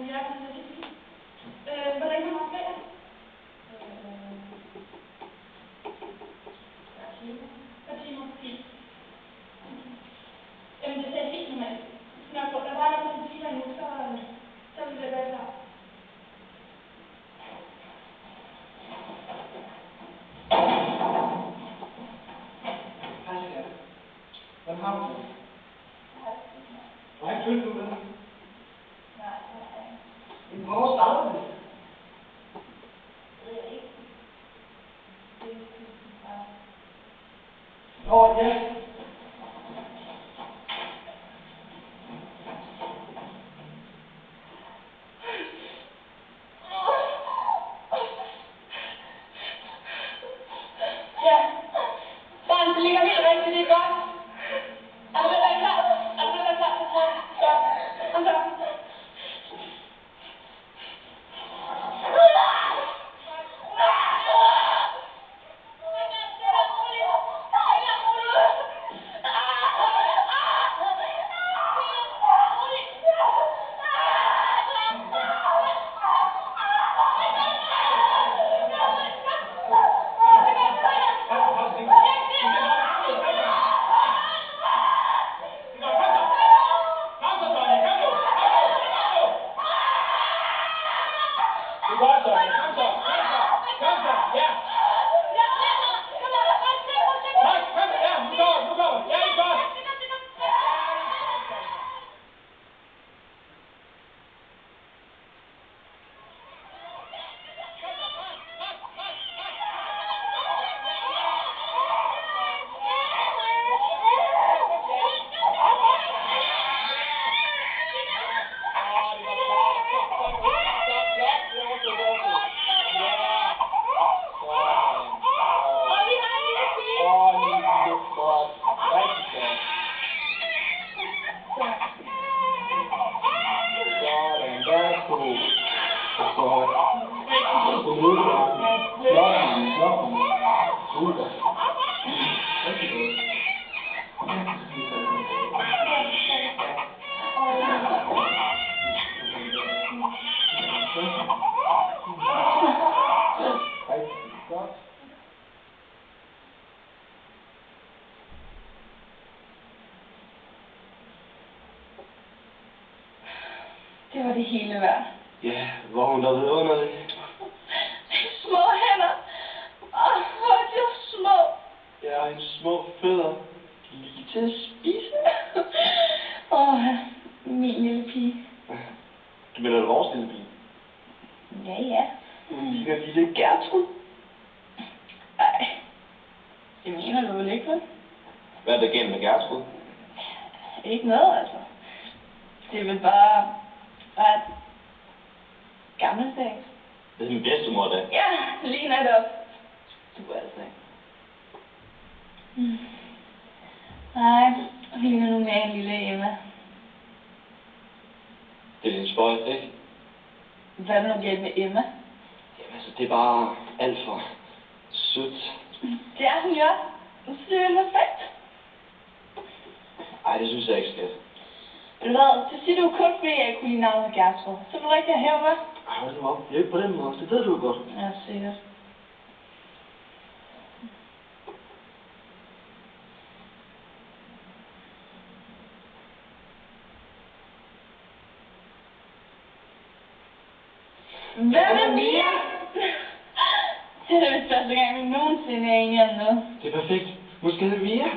Ja, men det er fint. Hvordan kan man ferie? Hvad timer? Fint. Jamen, det er helt normalt. Når der bare er nogle timer endnu, så vil det være klar. Hej, skat. Hvordan har du det? Du har ikke følt nu, vel? Nej, det har jeg ikke. Hvornår starter det? Det ved jeg ikke. Det er bare... Nå, ja. Ja, barn, det ligger helt rigtigt, det er godt. Er du ved at være klar? Er du ved at være klar til træning? Godt. Kom så. Det var det hele værd. Ja, hvor hun der vidunderlig. Små hænder. Hvor er de små. Ja, og hendes små fødder. Lige til at spise. Min lille pige. Du mener det vores lille pige? Ja. Hun ligner lille Gertrud. Ej, det mener du vel ikke, vel? Hvad er der gennem med Gertrud? Ikke noget, altså. Det er vel bare ret gammeldags. Det er min bedstemor, da. Ja, lige netop. Du altså ikke. Nej, hun ligner nu mere en lille Emma. Det er din spøjt, ikke? Hvad er der nu galt med Emma? Jamen altså, det er bare alt for sødt. Det er hun jo. Hun synes, det er perfekt. Ej, det synes jeg ikke, skat. Ved du hvad, det siger du kun fordi jeg kunne lide navnet Gertrud. Så vil du rigtig have hva'? Ej, hold nu op. Det er ikke på den måde. Det ved du jo godt. Ja, sikkert. Hvem er Mia? Det er vist første gang, vi nogensinde er enige om noget. Det er perfekt. Nu skal det mere.